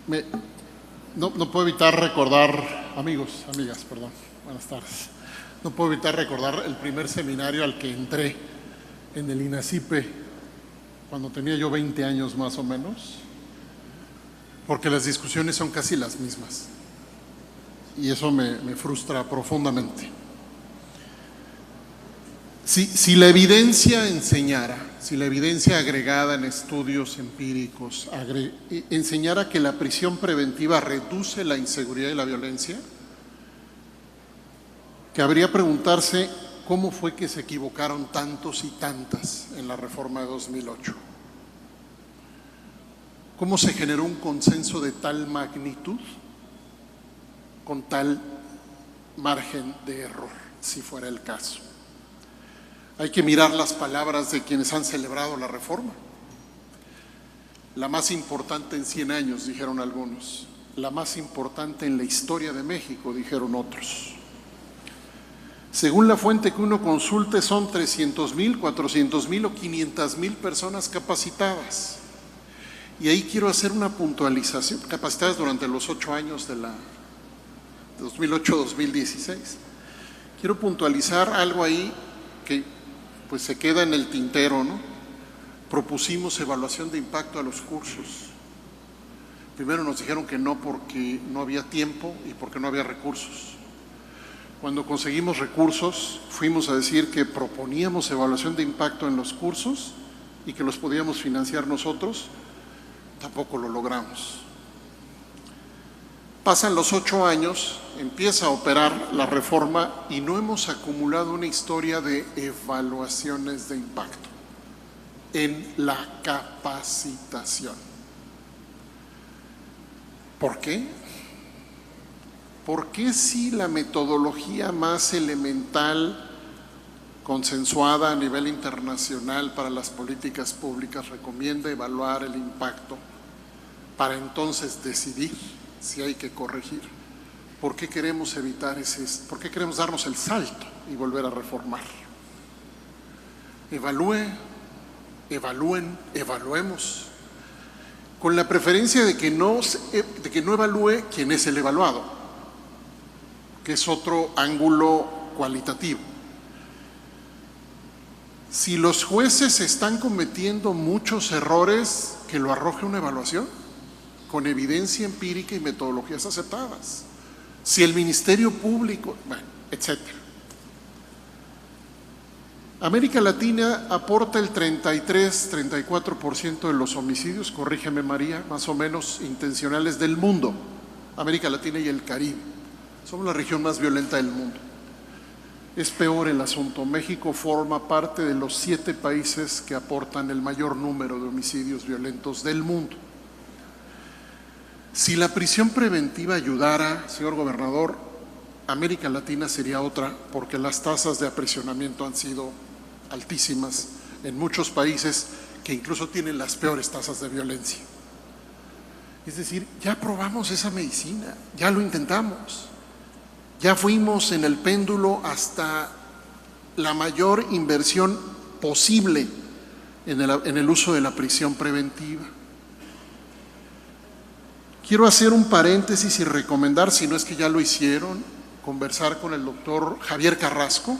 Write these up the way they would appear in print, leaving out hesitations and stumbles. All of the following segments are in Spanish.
Me- no puedo evitar recordar, amigos, amigas, perdón, buenas tardes. No puedo evitar recordar el primer seminario al que entré en el INACIPE cuando tenía yo 20 años más o menos, porque las discusiones son casi las mismas y eso me frustra profundamente. Si la evidencia enseñara, si la evidencia agregada en estudios empíricos enseñara que la prisión preventiva reduce la inseguridad y la violencia, cabría preguntarse cómo fue que se equivocaron tantos y tantas en la reforma de 2008. ¿Cómo se generó un consenso de tal magnitud con tal margen de error, si fuera el caso? Hay que mirar las palabras de quienes han celebrado la reforma. La más importante en 100 años, dijeron algunos. La más importante en la historia de México, dijeron otros. Según la fuente que uno consulte, son 300,000, 400,000 o 500,000 personas capacitadas. Y ahí quiero hacer una puntualización, capacitadas durante los 8 años de la 2008-2016. Quiero puntualizar algo ahí que pues se queda en el tintero, ¿no? Propusimos evaluación de impacto a los cursos. Primero nos dijeron que no porque no había tiempo y porque no había recursos. Cuando conseguimos recursos, fuimos a decir que proponíamos evaluación de impacto en los cursos y que los podíamos financiar nosotros. Tampoco lo logramos. Pasan los 8 años, empieza a operar la reforma y no hemos acumulado una historia de evaluaciones de impacto en la capacitación. ¿Por qué? ¿Por qué si la metodología más elemental, consensuada a nivel internacional para las políticas públicas, recomienda evaluar el impacto para entonces decidir si hay que corregir? ¿Por qué queremos evitar por qué queremos darnos el salto y volver a reformar? Evaluemos, con la preferencia de que no evalúe quien es el evaluado, que es otro ángulo cualitativo. Si los jueces están cometiendo muchos errores, que lo arroje una evaluación con evidencia empírica y metodologías aceptadas. Si el Ministerio Público, bueno, etcétera. América Latina aporta el 33-34% de los homicidios, corrígeme María, más o menos intencionales del mundo. América Latina y el Caribe. Somos la región más violenta del mundo. Es peor el asunto. México forma parte de los 7 países que aportan el mayor número de homicidios violentos del mundo. Si la prisión preventiva ayudara, señor gobernador, América Latina sería otra, porque las tasas de aprisionamiento han sido altísimas en muchos países que incluso tienen las peores tasas de violencia. Es decir, ya probamos esa medicina, ya lo intentamos, ya fuimos en el péndulo hasta la mayor inversión posible en el uso de la prisión preventiva. Quiero hacer un paréntesis y recomendar, si no es que ya lo hicieron, conversar con el doctor Javier Carrasco,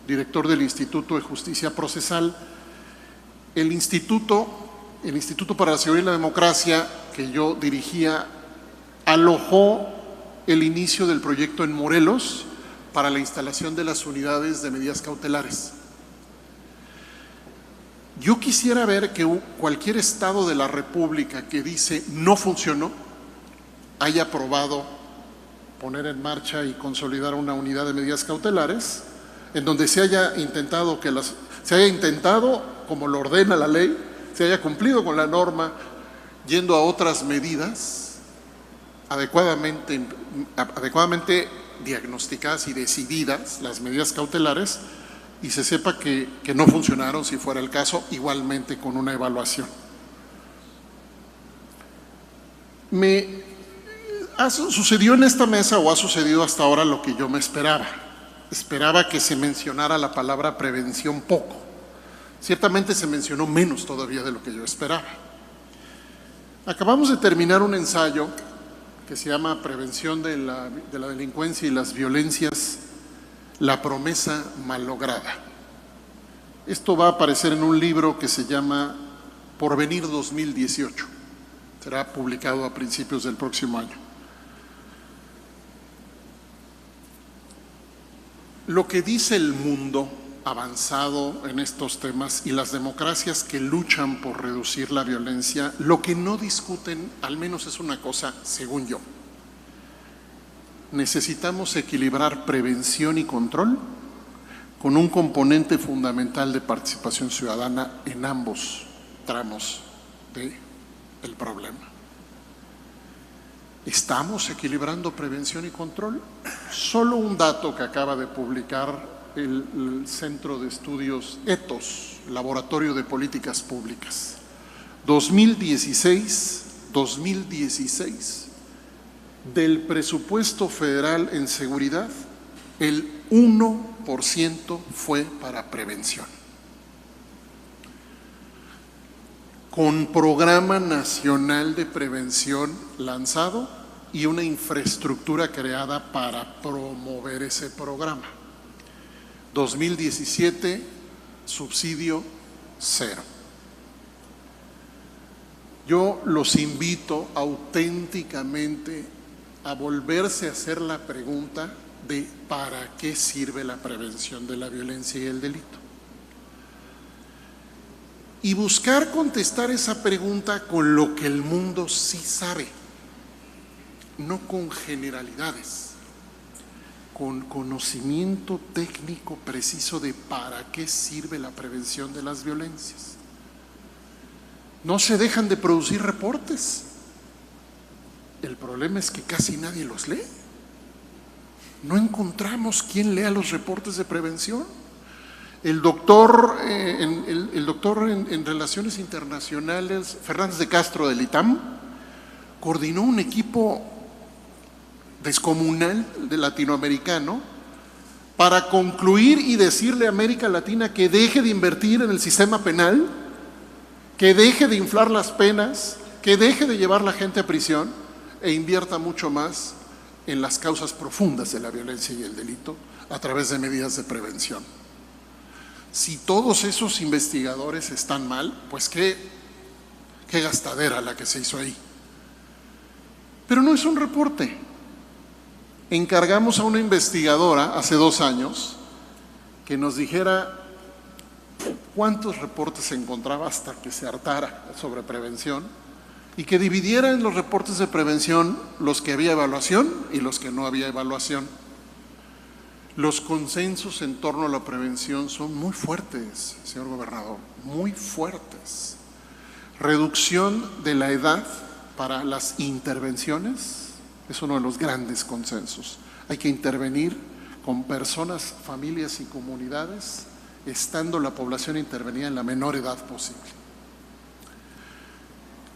director del Instituto de Justicia Procesal. El Instituto para la Seguridad y la Democracia, que yo dirigía, alojó el inicio del proyecto en Morelos para la instalación de las unidades de medidas cautelares. Yo quisiera ver que cualquier estado de la República que dice no funcionó, haya aprobado poner en marcha y consolidar una unidad de medidas cautelares, en donde se haya intentado, como lo ordena la ley, se haya cumplido con la norma, yendo a otras medidas adecuadamente diagnosticadas y decididas, las medidas cautelares, y se sepa que no funcionaron, si fuera el caso, igualmente con una evaluación. Sucedió en esta mesa, o ha sucedido hasta ahora, lo que yo me esperaba. Esperaba que se mencionara la palabra prevención poco. Ciertamente se mencionó menos todavía de lo que yo esperaba. Acabamos de terminar un ensayo que se llama Prevención de la delincuencia y las violencias, la promesa malograda. Esto va a aparecer en un libro que se llama Porvenir 2018. Será publicado a principios del próximo año. Lo que dice el mundo avanzado en estos temas y las democracias que luchan por reducir la violencia, lo que no discuten, al menos es una cosa, según yo. Necesitamos equilibrar prevención y control con un componente fundamental de participación ciudadana en ambos tramos del problema. ¿Estamos equilibrando prevención y control? Solo un dato que acaba de publicar el Centro de Estudios ETOS, Laboratorio de Políticas Públicas. 2016, del presupuesto federal en seguridad, el 1% fue para prevención. Con Programa Nacional de Prevención lanzado y una infraestructura creada para promover ese programa. 2017, subsidio 0. Yo los invito auténticamente a volverse a hacer la pregunta de ¿para qué sirve la prevención de la violencia y el delito? Y buscar contestar esa pregunta con lo que el mundo sí sabe, no con generalidades, con conocimiento técnico preciso de para qué sirve la prevención de las violencias. No se dejan de producir reportes. El problema es que casi nadie los lee. No encontramos quien lea los reportes de prevención. El doctor en Relaciones Internacionales, Fernández de Castro del ITAM, coordinó un equipo descomunal de latinoamericano para concluir y decirle a América Latina que deje de invertir en el sistema penal, que deje de inflar las penas, que deje de llevar la gente a prisión e invierta mucho más en las causas profundas de la violencia y el delito a través de medidas de prevención. Si todos esos investigadores están mal, pues qué gastadera la que se hizo ahí. Pero no es un reporte. Encargamos a una investigadora hace 2 años que nos dijera cuántos reportes se encontraba hasta que se hartara sobre prevención y que dividiera en los reportes de prevención los que había evaluación y los que no había evaluación. Los consensos en torno a la prevención son muy fuertes, señor gobernador, muy fuertes. Reducción de la edad para las intervenciones es uno de los grandes consensos. Hay que intervenir con personas, familias y comunidades, estando la población intervenida en la menor edad posible.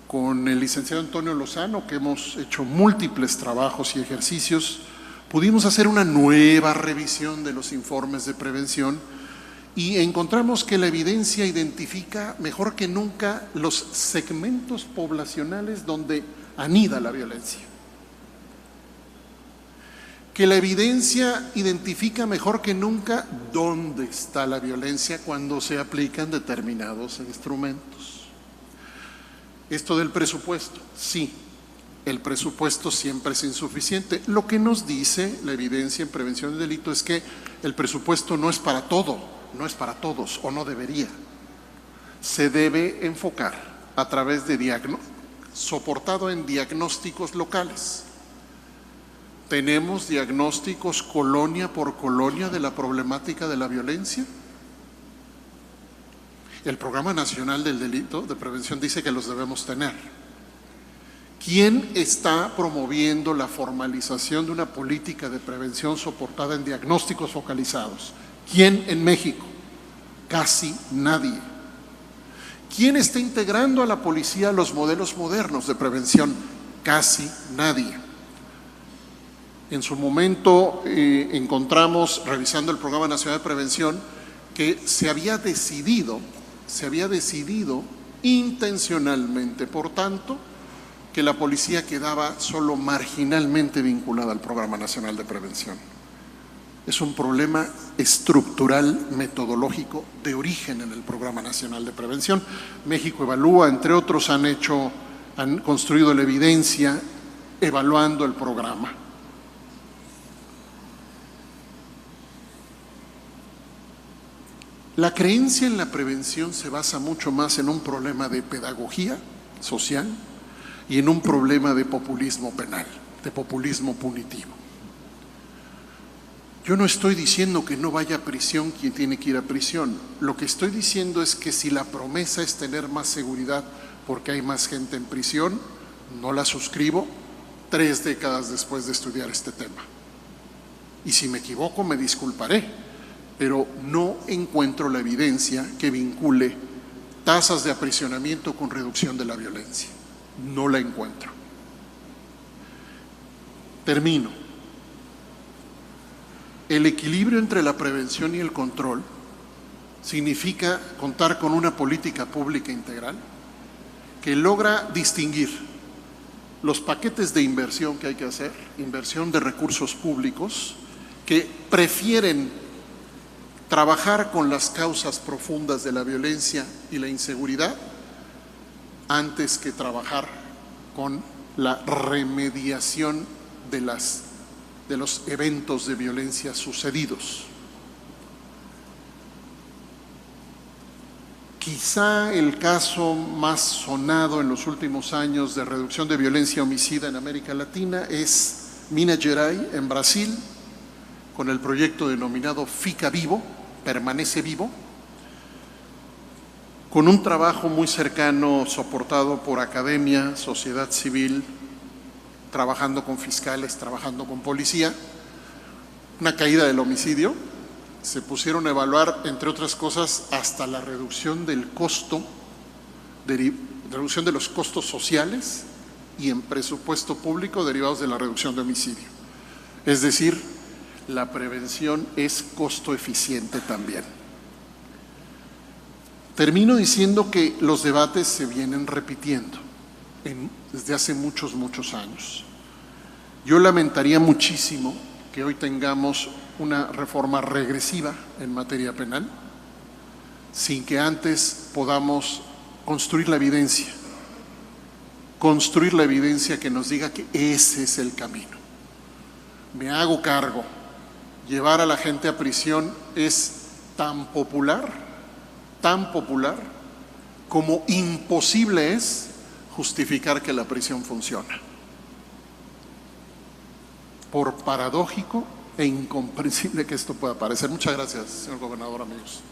Con el licenciado Antonio Lozano, que hemos hecho múltiples trabajos y ejercicios, pudimos hacer una nueva revisión de los informes de prevención y encontramos que la evidencia identifica mejor que nunca los segmentos poblacionales donde anida la violencia. Que la evidencia identifica mejor que nunca dónde está la violencia cuando se aplican determinados instrumentos. Esto del presupuesto, sí, el presupuesto siempre es insuficiente. Lo que nos dice la evidencia en prevención de delito es que el presupuesto no es para todo, no es para todos o no debería. Se debe enfocar a través de soportado en diagnósticos locales. ¿Tenemos diagnósticos colonia por colonia de la problemática de la violencia? El Programa Nacional del Delito de Prevención dice que los debemos tener. ¿Quién está promoviendo la formalización de una política de prevención soportada en diagnósticos focalizados? ¿Quién en México? Casi nadie. ¿Quién está integrando a la policía los modelos modernos de prevención? Casi nadie. En su momento encontramos, revisando el Programa Nacional de Prevención, que se había decidido intencionalmente, por tanto, que la policía quedaba solo marginalmente vinculada al Programa Nacional de Prevención. Es un problema estructural, metodológico, de origen en el Programa Nacional de Prevención. México Evalúa, entre otros, han construido la evidencia evaluando el programa. La creencia en la prevención se basa mucho más en un problema de pedagogía social y en un problema de populismo penal, de populismo punitivo. Yo no estoy diciendo que no vaya a prisión quien tiene que ir a prisión. Lo que estoy diciendo es que si la promesa es tener más seguridad porque hay más gente en prisión, no la suscribo 3 décadas después de estudiar este tema. Y si me equivoco, me disculparé, pero no encuentro la evidencia que vincule tasas de aprisionamiento con reducción de la violencia. No la encuentro. Termino. El equilibrio entre la prevención y el control significa contar con una política pública integral que logra distinguir los paquetes de inversión que hay que hacer, inversión de recursos públicos, que prefieren trabajar con las causas profundas de la violencia y la inseguridad antes que trabajar con la remediación de los eventos de violencia sucedidos. Quizá el caso más sonado en los últimos años de reducción de violencia homicida en América Latina es Minas Gerais, en Brasil, con el proyecto denominado Fica Vivo, Permanece Vivo, con un trabajo muy cercano soportado por academia, sociedad civil, trabajando con fiscales, trabajando con policía, una caída del homicidio. Se pusieron a evaluar, entre otras cosas, hasta la reducción del costo, reducción de los costos sociales y en presupuesto público derivados de la reducción de homicidio. Es decir, la prevención es costo eficiente también. Termino diciendo que los debates se vienen repitiendo desde hace muchos años. Yo lamentaría muchísimo que hoy tengamos una reforma regresiva en materia penal sin que antes podamos construir la evidencia que nos diga que ese es el camino. Me hago cargo. Llevar a la gente a prisión es tan popular como imposible es justificar que la prisión funciona. Por paradójico e incomprensible que esto pueda parecer. Muchas gracias, señor gobernador, amigos.